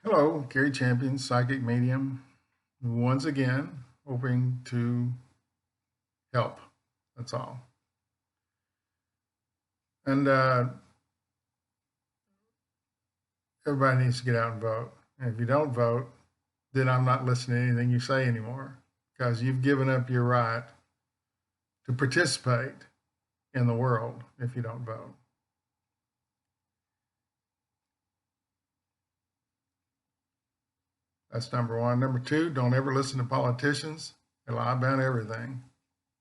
Hello, Gary Champion, psychic medium. Once again, hoping to help. That's all. And everybody needs to get out and vote. And if you don't vote, then I'm not listening to anything you say anymore because you've given up your right to participate in the world if you don't vote. That's number one. Number two, don't ever listen to politicians. They lie about everything.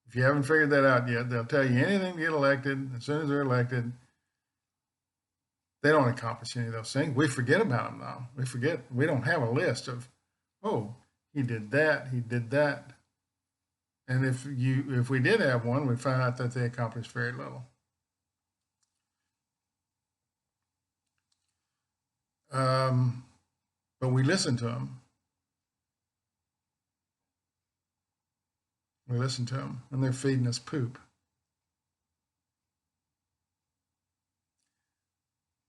If you haven't figured that out yet, they'll tell you anything to get elected. As soon as they're elected, they don't accomplish any of those things. We forget about them though. We forget. We don't have a list of, oh, he did that, he did that. And if we did have one, we'd find out that they accomplished very little. But we listen to them. We listen to them, and they're feeding us poop.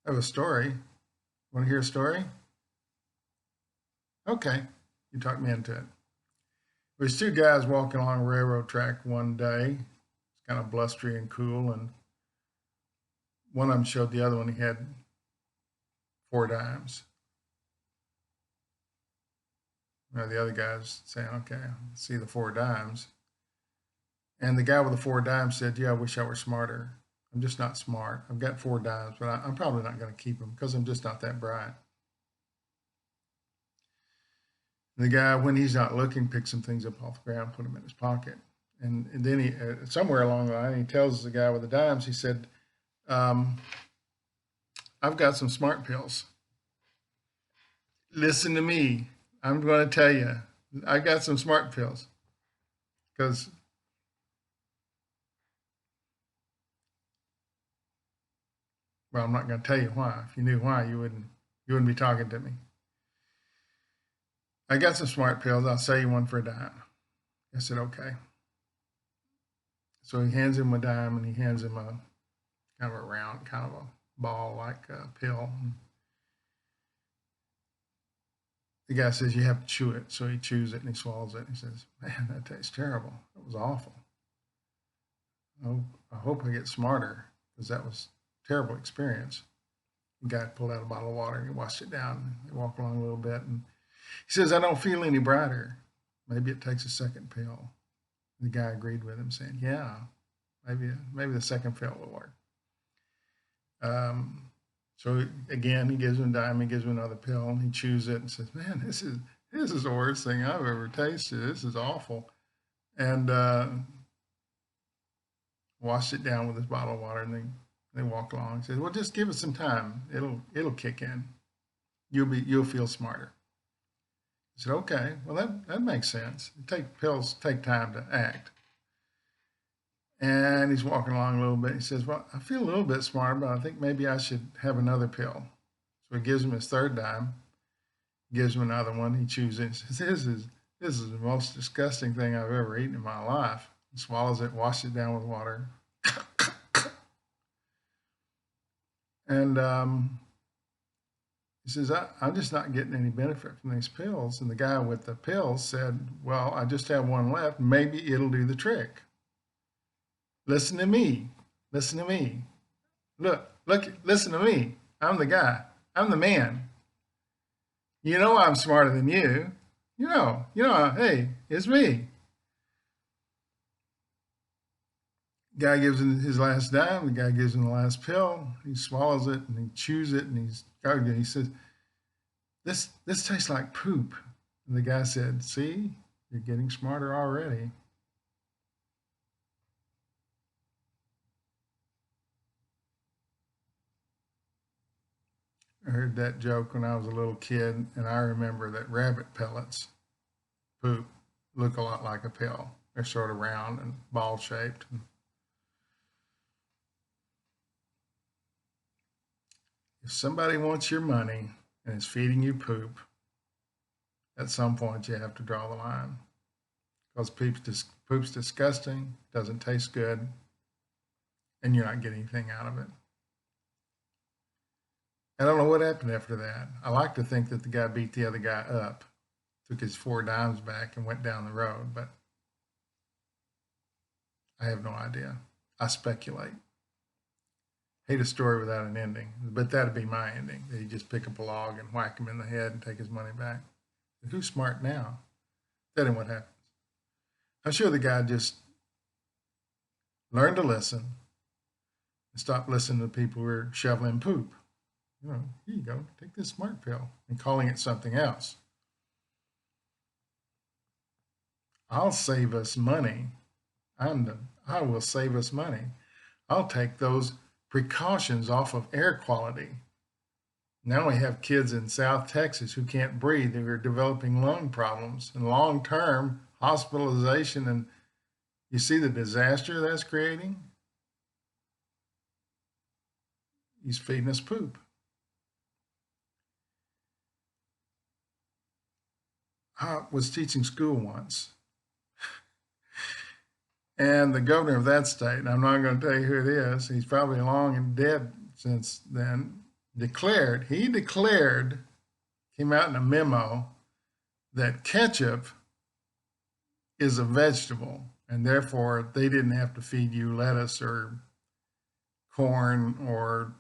I have a story. Want to hear a story? Okay, you talked me into it. There's two guys walking along a railroad track one day. It's kind of blustery and cool, and one of them showed the other one he had 4 dimes. Now the other guy's saying, okay, see the 4 dimes. And the guy with the 4 dimes said, yeah, I wish I were smarter. I'm just not smart. I've got 4 dimes, but I'm probably not going to keep them because I'm just not that bright. The guy, when he's not looking, picks some things up off the ground, put them in his pocket. And then he, somewhere along the line, he tells the guy with the dimes, he said, I've got some smart pills. Listen to me. I'm going to tell you, I got some smart pills. Because, well, I'm not going to tell you why. If you knew why, you wouldn't be talking to me. I got some smart pills. I'll sell you one for a dime. I said, okay. So he hands him a dime and he hands him a kind of a round, kind of a ball like a pill. The guy says, you have to chew it. So he chews it and he swallows it. And he says, man, that tastes terrible. That was awful. Oh, I hope I get smarter because that was a terrible experience. The guy pulled out a bottle of water and he washed it down. They walked along a little bit and he says, I don't feel any brighter. Maybe it takes a second pill. The guy agreed with him, saying, yeah, maybe the second pill will work. So again, he gives him a dime, he gives him another pill, and he chews it and says, man, this is the worst thing I've ever tasted. This is awful. And washed it down with his bottle of water, and they walk along. He says, well, just give it some time. It'll kick in. You'll feel smarter. I said, okay, well that makes sense. Pills take time to act. And he's walking along a little bit. He says, well, I feel a little bit smarter, but I think maybe I should have another pill. So he gives him his 3rd dime, gives him another one. He chews it and says, this is the most disgusting thing I've ever eaten in my life. He swallows it, washes it down with water. And he says, I'm just not getting any benefit from these pills. And the guy with the pills said, well, I just have one left. Maybe it'll do the trick. Listen to me. Listen to me. Look, listen to me. I'm the guy. I'm the man. You know I'm smarter than you. Hey, it's me. Guy gives him his last dime. The guy gives him the last pill. He swallows it and he chews it and he says, this tastes like poop. And the guy said, see, you're getting smarter already. I heard that joke when I was a little kid, and I remember that rabbit pellets, poop, look a lot like a pill. They're sort of round and ball shaped. If somebody wants your money and is feeding you poop, at some point you have to draw the line. Because poop's disgusting, doesn't taste good, and you're not getting anything out of it. I don't know what happened after that. I like to think that the guy beat the other guy up, took his 4 dimes back, and went down the road, but I have no idea. I speculate. Hate a story without an ending, but that'd be my ending. That he'd just pick up a log and whack him in the head and take his money back. But who's smart now? That ain't what happens. I'm sure the guy just learned to listen and stopped listening to people who are shoveling poop. You know, here you go, take this smart pill, and calling it something else. I'll save us money. I will save us money. I'll take those precautions off of air quality. Now we have kids in South Texas who can't breathe, who are developing lung problems and long-term hospitalization. And you see the disaster that's creating? He's feeding us poop. I was teaching school once, and the governor of that state, and I'm not going to tell you who it is, he's probably long and dead since then, he declared, came out in a memo, that ketchup is a vegetable, and therefore they didn't have to feed you lettuce or corn or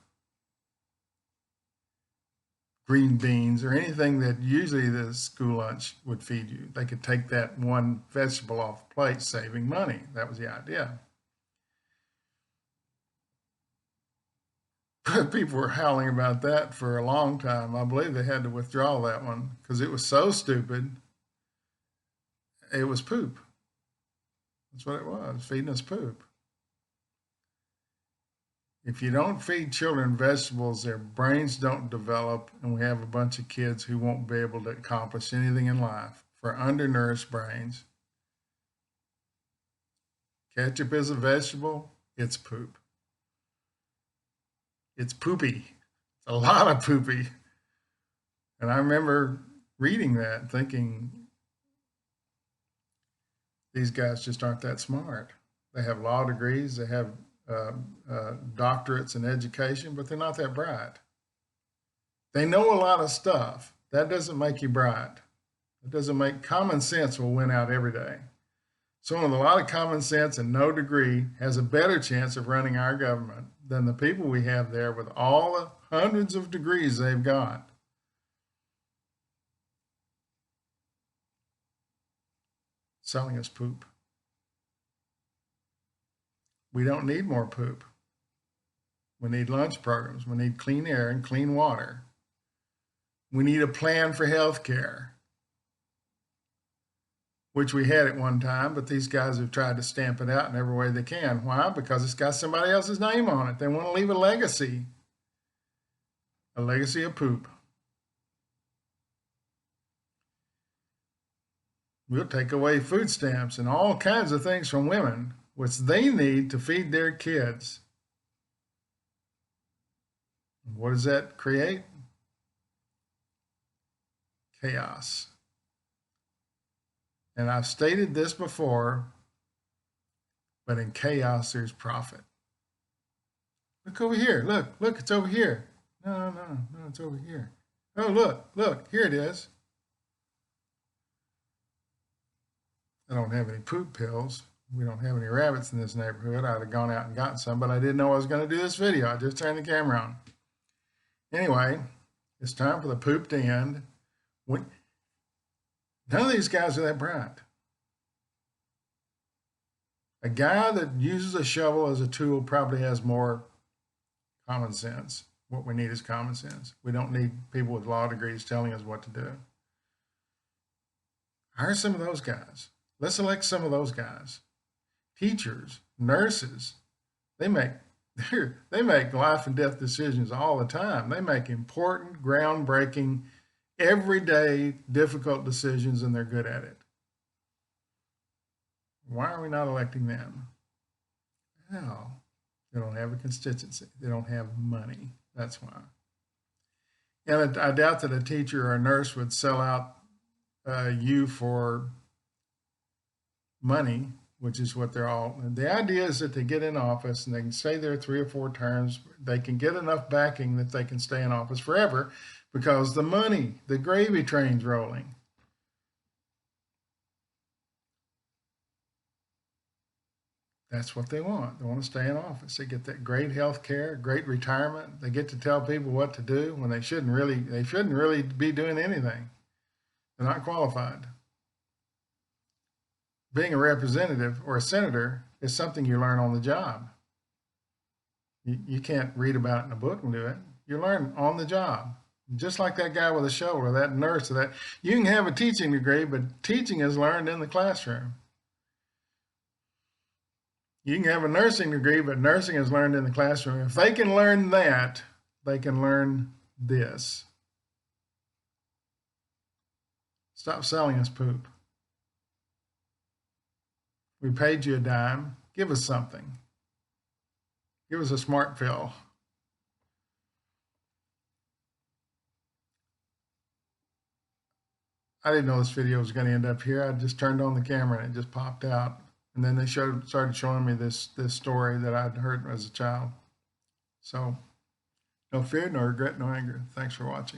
green beans or anything that usually the school lunch would feed you. They could take that one vegetable off the plate, saving money. That was the idea. People were howling about that for a long time. I believe they had to withdraw that one because it was so stupid. It was poop. That's what it was, feeding us poop. If you don't feed children vegetables, their brains don't develop, and we have a bunch of kids who won't be able to accomplish anything in life for undernourished brains. Ketchup is a vegetable, it's poop. It's poopy. It's a lot of poopy. And I remember reading that thinking, these guys just aren't that smart. They have law degrees, they have doctorates in education, but they're not that bright. They know a lot of stuff. That doesn't make you bright. It doesn't make common sense will win out every day. Someone with a lot of common sense and no degree has a better chance of running our government than the people we have there with all the hundreds of degrees they've got. Selling us poop. We don't need more poop. We need lunch programs. We need clean air and clean water. We need a plan for health care, which we had at one time, but these guys have tried to stamp it out in every way they can. Why? Because it's got somebody else's name on it. They want to leave a legacy of poop. We'll take away food stamps and all kinds of things from women, which they need to feed their kids. What does that create? Chaos. And I've stated this before, but in chaos, there's profit. Look over here. Look, it's over here. No, it's over here. Oh, look, here it is. I don't have any poop pills. We don't have any rabbits in this neighborhood. I'd have gone out and gotten some, but I didn't know I was going to do this video. I just turned the camera on. Anyway, it's time for the poop to end. None of these guys are that bright. A guy that uses a shovel as a tool probably has more common sense. What we need is common sense. We don't need people with law degrees telling us what to do. Hire some of those guys. Let's elect some of those guys. Teachers, nurses, they make life and death decisions all the time. They make important, groundbreaking, everyday, difficult decisions, and they're good at it. Why are we not electing them? Well, they don't have a constituency. They don't have money. That's why. And I doubt that a teacher or a nurse would sell out you for money. which is what they're all. The idea is that they get in office and they can stay there 3 or 4 terms. They can get enough backing that they can stay in office forever because the money, the gravy train's rolling. That's what they want. They want to stay in office. They get that great health care, great retirement. They get to tell people what to do when they shouldn't really be doing anything. They're not qualified. Being a representative or a senator is something you learn on the job. You can't read about it in a book and do it. You learn on the job. Just like that guy with a shovel or that nurse or that. You can have a teaching degree, but teaching is learned in the classroom. You can have a nursing degree, but nursing is learned in the classroom. If they can learn that, they can learn this. Stop selling us poop. We paid you a dime. Give us something. Give us a smart fill. I didn't know this video was going to end up here. I just turned on the camera and it just popped out. And then they started showing me this story that I'd heard as a child. So, no fear, no regret, no anger. Thanks for watching.